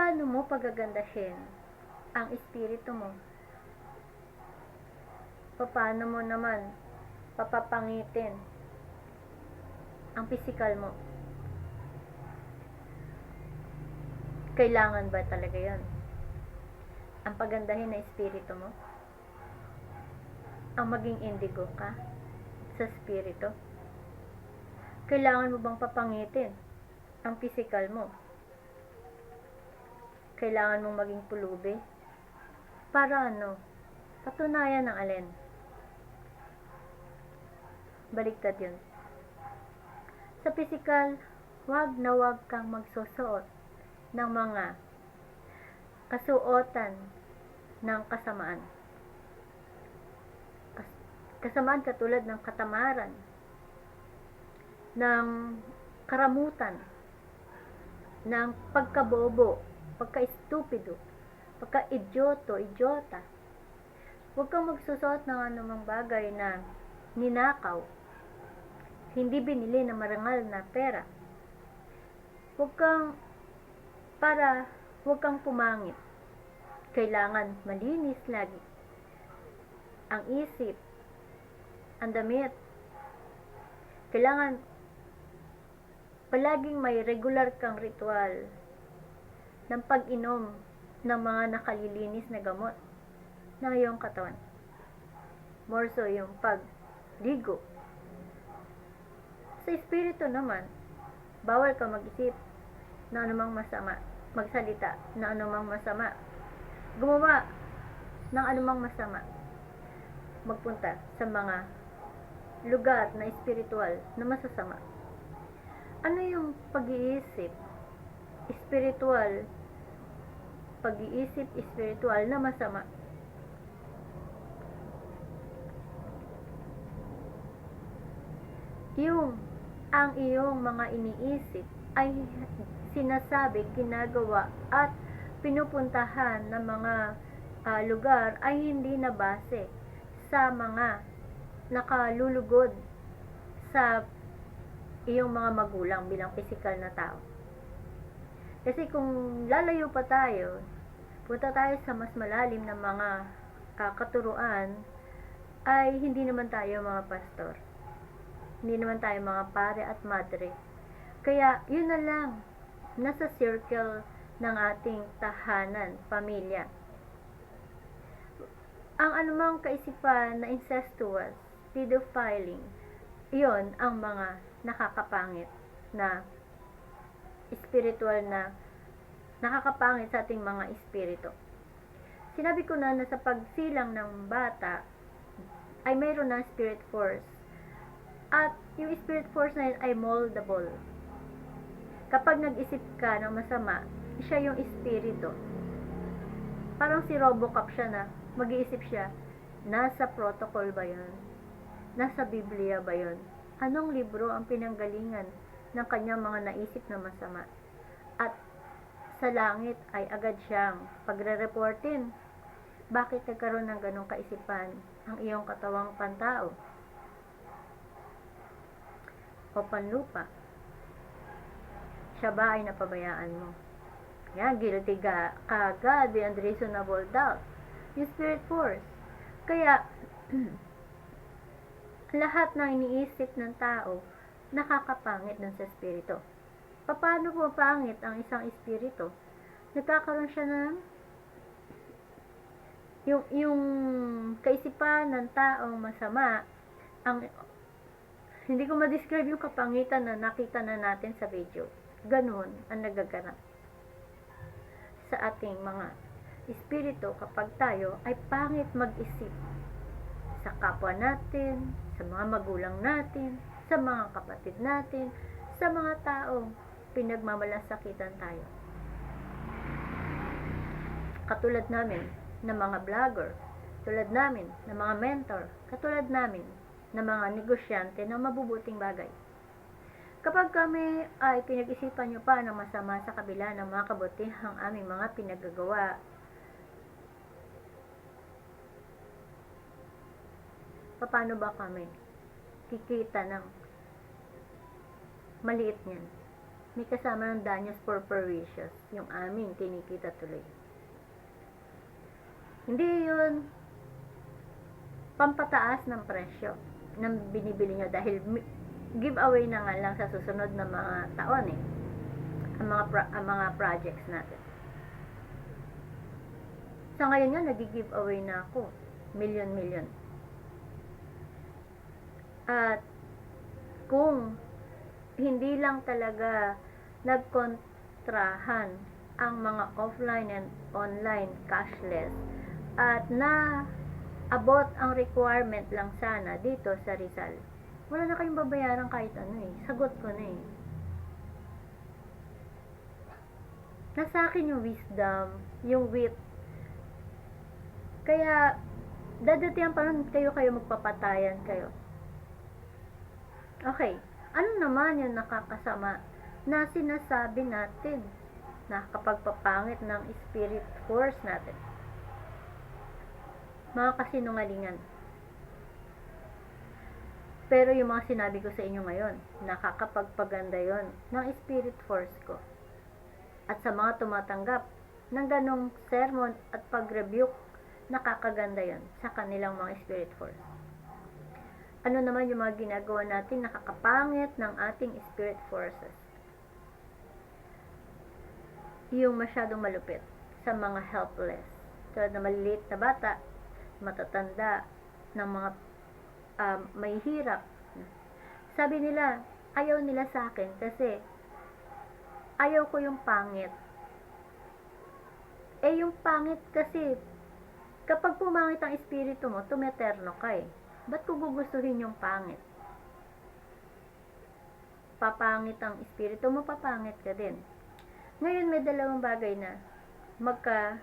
paano mo pagagandahin ang espiritu mo? Paano mo naman papapangitin ang pisikal mo? Kailangan ba talaga yan? Ang pagandahin na espiritu mo? Ang maging indigo ka sa espiritu? Kailangan mo bang papangitin ang pisikal mo? Kailangan mong maging pulubi? Para ano? Patunayan ng alin? Baliktad yun. Sa pisikal, wag na wag kang magsusuot ng mga kasuotan ng kasamaan. Kasamaan katulad ng katamaran, ng karamutan, ng pagkabobo, pagka-estupido, pagka-idiota. Huwag kang magsusuot ng anumang bagay na ninakaw, hindi binili ng marangal na pera. Huwag kang pumangit. Kailangan malinis lagi ang isip, ang damit. Kailangan palaging may regular kang ritual ng pag-inom ng mga nakalilinis na gamot ng iyong katawan. More so yung pagligo. Sa espiritu naman, bawal ka mag-isip na anumang masama, magsalita na anumang masama, gumawa ng anumang masama, magpunta sa mga lugar na espiritual na masasama. Ano yung pag-iisip espiritual na masama? Yung ang iyong mga iniisip ay sinasabi, ginagawa at pinupuntahan ng mga lugar ay hindi na base sa mga nakalulugod sa iyong mga magulang bilang pisikal na tao. Kasi kung lalayo pa tayo, punta tayo sa mas malalim na mga katuruan, ay hindi naman tayo mga pastor. Hindi naman tayo mga pare at madre. Kaya yun na lang, nasa circle ng ating tahanan, pamilya. Ang anumang kaisipan na incestuous, pedophiling, iyon ang mga nakakapangit na spiritual na nakakapangit sa ating mga espiritu. Sinabi ko na sa pagsilang ng bata ay mayroon na spirit force. At yung spirit force na yun ay moldable. Kapag nag-isip ka ng masama, siya yung espiritu. Parang si Robocop siya na mag-iisip siya, nasa protocol ba yun? Nasa Biblia ba yun? Anong libro ang pinanggalingan ng kanyang mga naisip na masama? At sa langit ay agad siyang pagre-reportin. Bakit nagkaroon ng ganong kaisipan ang iyong katawang pantao o panlupa? Siya ba ay napabayaan mo? Yan, guilty ka agad beyond reasonable doubt. Yung spirit force. Kaya, lahat ng iniisip ng tao, nakakapangit ng sa espiritu. Paano po pangit ang isang espiritu? Nagkakaroon siya ng yung kaisipan ng taong masama, hindi ko ma-describe yung kapangitan na nakita na natin sa video. Ganun ang nagaganap sa ating mga espiritu kapag tayo ay pangit mag-isip sa kapwa natin, sa mga magulang natin, sa mga kapatid natin, sa mga taong pinagmamalasakitan tayo. Katulad namin na mga vlogger, tulad namin na mga mentor, katulad namin na mga negosyante ng mabubuting bagay. Kapag kami ay pinag-isipan nyo pa ng masama sa kabila ng mga kabutihang aming mga pinagagawa, paano ba kami kikita ng maliit niyan? may kasama ng danyos purpuritious, yung aming kinikita tuloy. Hindi yun pampataas ng presyo ng binibili nyo dahil giveaway na nga lang sa susunod na mga taon ang mga projects natin. Sa ngayon nga, nag-giveaway na ako. Million. At kung hindi lang talaga nagkontrahan ang mga offline and online cashless at na abot ang requirement lang sana dito sa Rizal, wala na kayong babayaran kahit ano sagot ko na nasa akin yung wisdom, yung wit. Kaya dadatihan pa nun kayo magpapatayan kayo. Okay, ano naman yung nakakasama na sinasabi natin na kapagpapangit ng spirit force natin? Mga kasinungalingan. Pero yung mga sinabi ko sa inyo ngayon, nakakapagpaganda yon ng spirit force ko. At sa mga tumatanggap ng ganong sermon at pag-rebuke, nakakaganda yon sa kanilang mga spirit force. Ano naman yung mga ginagawa natin nakakapangit ng ating spirit forces? Yung masyadong malupit sa mga helpless. Tulad na maliliit na bata, matatanda, ng mga may hirap. Sabi nila, ayaw nila sa akin kasi ayaw ko yung pangit. Yung pangit kasi kapag pumangit ang espiritu mo, tumeterno ka Ba't ko gugustuhin yung pangit? Papangit ang espiritu mo, papangit ka din. Ngayon may dalawang bagay na magkaiba.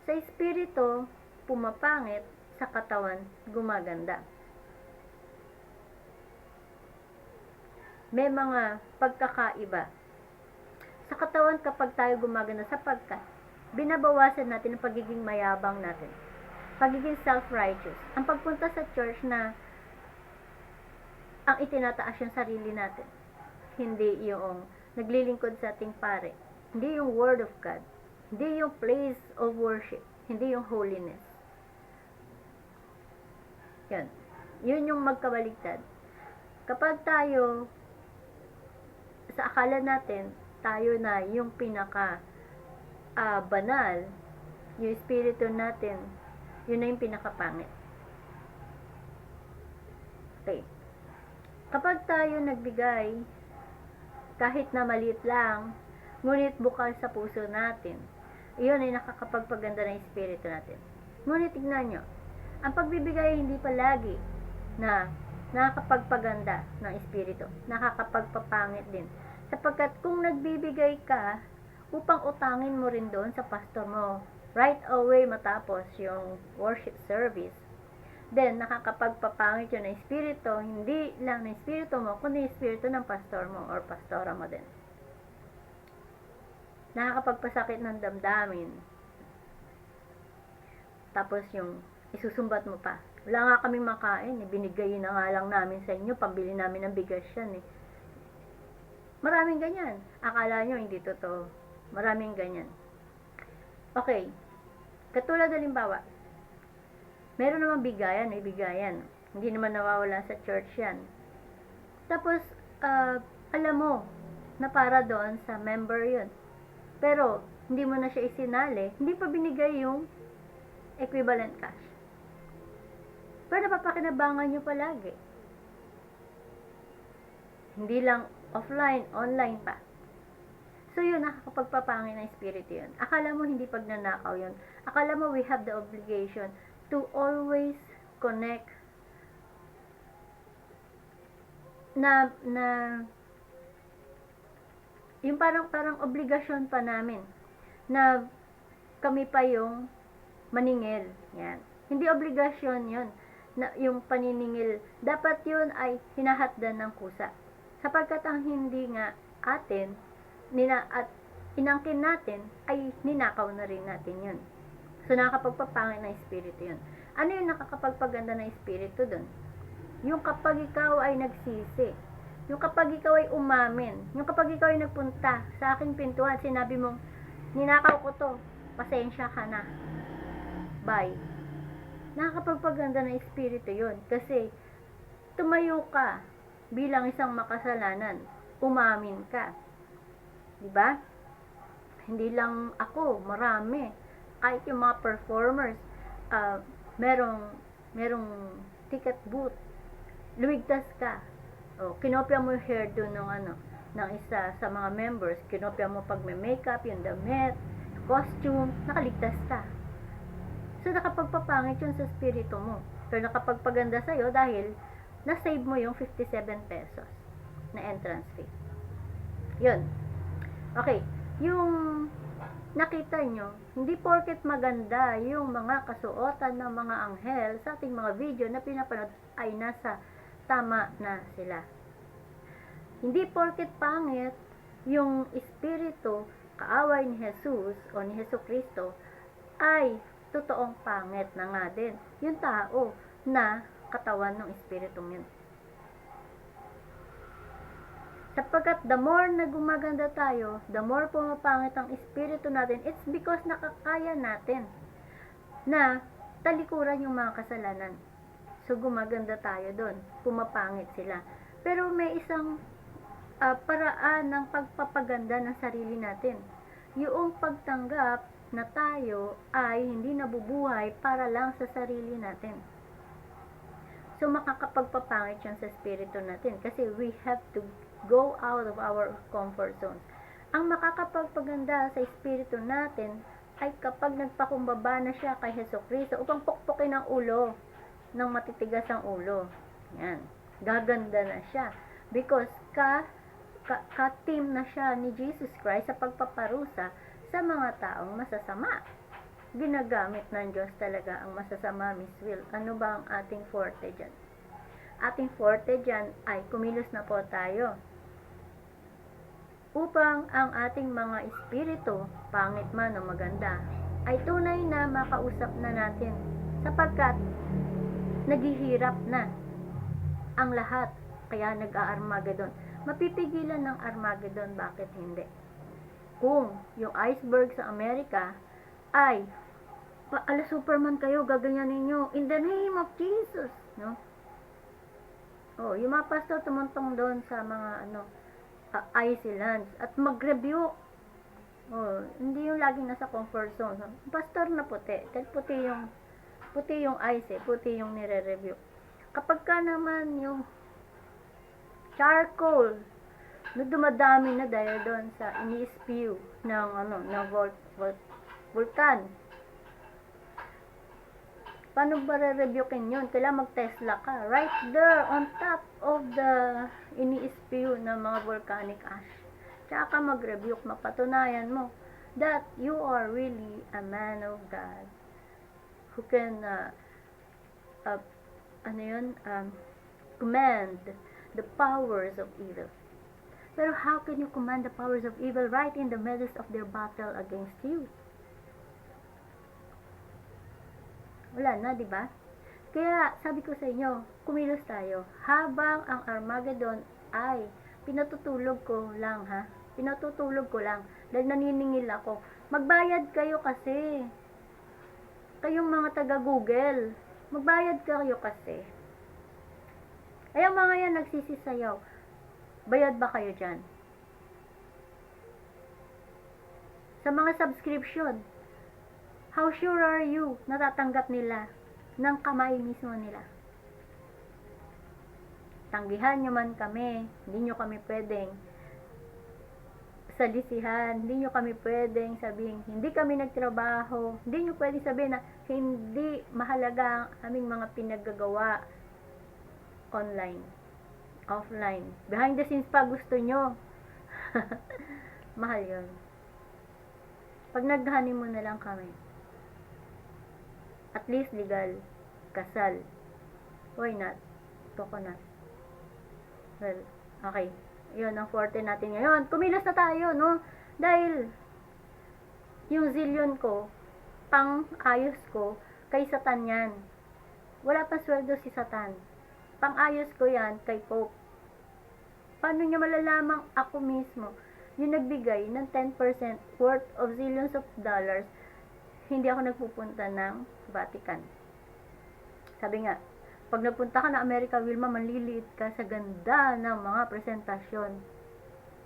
Sa espiritu, pumapangit, sa katawan, gumaganda. May mga pagkakaiba. Sa katawan, kapag tayo gumaganda, sapagkat binabawasan natin ang pagiging mayabang natin, pagiging self-righteous, ang pagpunta sa church na ang itinataas yung sarili natin, hindi yung naglilingkod sa ating pare, hindi yung word of God, hindi yung place of worship, hindi yung holiness. Yun yung magkabaligtad. Kapag tayo sa akala natin tayo na yung pinaka banal, yung espiritu natin, yun na yung pinakapangit. Okay. Kapag tayo nagbigay, kahit na maliit lang, ngunit bukal sa puso natin, iyon ay nakakapagpaganda ng espiritu natin. Ngunit tignan nyo, ang pagbibigay hindi palagi na nakakapagpaganda ng espiritu, nakakapagpapangit din. Sapagkat kung nagbibigay ka, upang utangin mo rin doon sa pastor mo right away matapos yung worship service, then nakakapagpapangit yun ng espiritu, hindi lang ng espiritu mo, kundi espiritu ng pastor mo or pastora mo din. Nakakapagpasakit ng damdamin. Tapos yung isusumbat mo pa, wala nga kaming makain, binigay na nga lang namin sa inyo, pambili namin ng bigas yan Maraming ganyan. Akala nyo hindi totoo. Maraming ganyan. Okay. Katulad halimbawa, meron naman bigayan, may bigayan. Hindi naman nawawala sa church yan. Tapos, alam mo, na para doon sa member yun. Pero, hindi mo na siya isinali, hindi pa binigay yung equivalent cash. Pero napapakinabangan nyo palagi. Hindi lang offline, online pa. So yun, nakakapagpapangin ng espiritu yun. Akala mo hindi pagnanakaw yun. Akala mo we have the obligation to always connect na yung parang obligasyon pa namin na kami pa yung maningil. Yan. Hindi obligasyon yun. Na yung paniningil, dapat yun ay hinahatdan ng kusa. Sapagkat ang hindi nga atin, at inangkin natin, ay ninakaw na rin natin yun. So, nakakapagpapangit ng espiritu yun. Ano yung nakakapagpaganda ng espiritu dun? Yung kapag ikaw ay nagsisi, yung kapag ikaw ay umamin, yung kapag ikaw ay nagpunta sa aking pintuan, sinabi mong, ninakaw ko to, pasensya ka na, bye. Nakakapagpaganda ng espiritu yun. Kasi, tumayo ka bilang isang makasalanan. Umamin ka. Diba? Hindi lang ako, marami. Kahit yung mga performers, merong ticket booth. Lumigtas ka. Kinopya mo yung hairdo ng isa sa mga members. Kinopya mo pag may makeup, yung damit, costume, nakaligtas ka. So, nakapagpapangit yun sa spirito mo. Pero nakapagpaganda sa'yo dahil na-save mo yung 57 pesos na entrance fee. Yun. Okay. Yung nakita nyo, hindi porket maganda yung mga kasuotan ng mga anghel sa ating mga video na pinapanood ay nasa tama na sila. Hindi porket pangit yung espiritu kaaway ni Jesus o ni Hesus Kristo ay totoong pangit na nga din yung tao na katawan ng espiritong yun. Sapagkat the more na gumaganda tayo, the more pumapangit ang espiritu natin, it's because nakakaya natin na talikuran yung mga kasalanan. So gumaganda tayo doon, pumapangit sila. Pero may isang paraan ng pagpapaganda ng sarili natin. Yung pagtanggap na tayo ay hindi nabubuhay para lang sa sarili natin. So, makakapagpapangit yan sa spirito natin kasi we have to go out of our comfort zones. Ang makakapagpaganda sa espiritu natin ay kapag nagpakumbaba na siya kay Hesus Kristo upang pukpukin ang ulo ng matitigas ang ulo. Yan. Gaganda na siya. Because ka-team na siya ni Jesus Christ sa pagpaparusa sa mga taong masasama. Ginagamit ng Diyos talaga ang masasama, Miss Will. Ano ba ang ating forte dyan? Ating forte dyan ay kumilos na po tayo upang ang ating mga espiritu, pangit man o maganda, ay tunay na makausap na natin sapagkat naghihirap na ang lahat, kaya nag-a-Armageddon. Mapipigilan ng Armageddon, bakit hindi? Kung yung iceberg sa Amerika ay ala Superman kayo, gaganyanin nyo in the name of Jesus, no? Yung mga pastor tumuntong doon sa mga islands at mag-rebuke. Hindi yung laging nasa comfort zone. Pastor na puti, dahil puti yung ice, puti yung nire-rebuke. Kapag ka naman yung charcoal na dumadami na dahil doon sa ini-spew ng vulkan. Paano ba re-rebukein yun? Kailangan mag-Tesla ka. Right there on top of the ini-spew ng mga volcanic ash. Tsaka mag-rebuke, mapatunayan mo that you are really a man of God who can command the powers of evil. Pero how can you command the powers of evil right in the midst of their battle against you? Wala na, di ba? Kaya sabi ko sa inyo, kumilos tayo. Habang ang Armageddon ay pinatutulog ko lang, ha? Pinatutulog ko lang. Dahil naniningil ako. Magbayad kayo kasi. Kayong mga taga-Google. Magbayad kayo kasi. Ay, ang mga yan nagsisisayaw. Bayad ba kayo dyan? Sa mga subscription, how sure are you natatanggap nila ng kamay mismo nila? Tanggihan nyo man kami, hindi nyo kami pwedeng salisihan, hindi nyo kami pwedeng sabihin, hindi kami nagtrabaho, hindi nyo pwedeng sabihin na hindi mahalaga ang aming mga pinaggagawa online, offline, behind the scenes pa gusto nyo. Mahal yun. Pag naghanin mo na lang kami, at least legal, kasal, why not? Coconut. Well, okay. Yun ang forte natin ngayon. Kumilos na tayo, no? Dahil yung zillion ko, pang ayos ko, kay Satan yan. Wala pa sweldo si Satan. Pang-ayos ko yan kay Pope. Paano niya malalamang ako mismo yung nagbigay ng 10% worth of zillions of dollars, hindi ako nagpupunta ng Vatican. Sabi nga, pag nagpunta ka ng Amerika, Wilma, manliliit ka sa ganda ng mga presentasyon.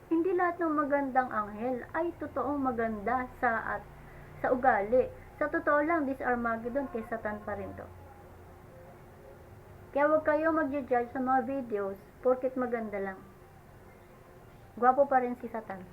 Hindi lahat ng magandang anghel ay totoong maganda sa ugali. Sa totoo lang, this Armageddon, kay Satan pa rin to. Kaya huwag kayo mag-judge sa mga videos porket maganda lang. Gwapo pa rin si Satan.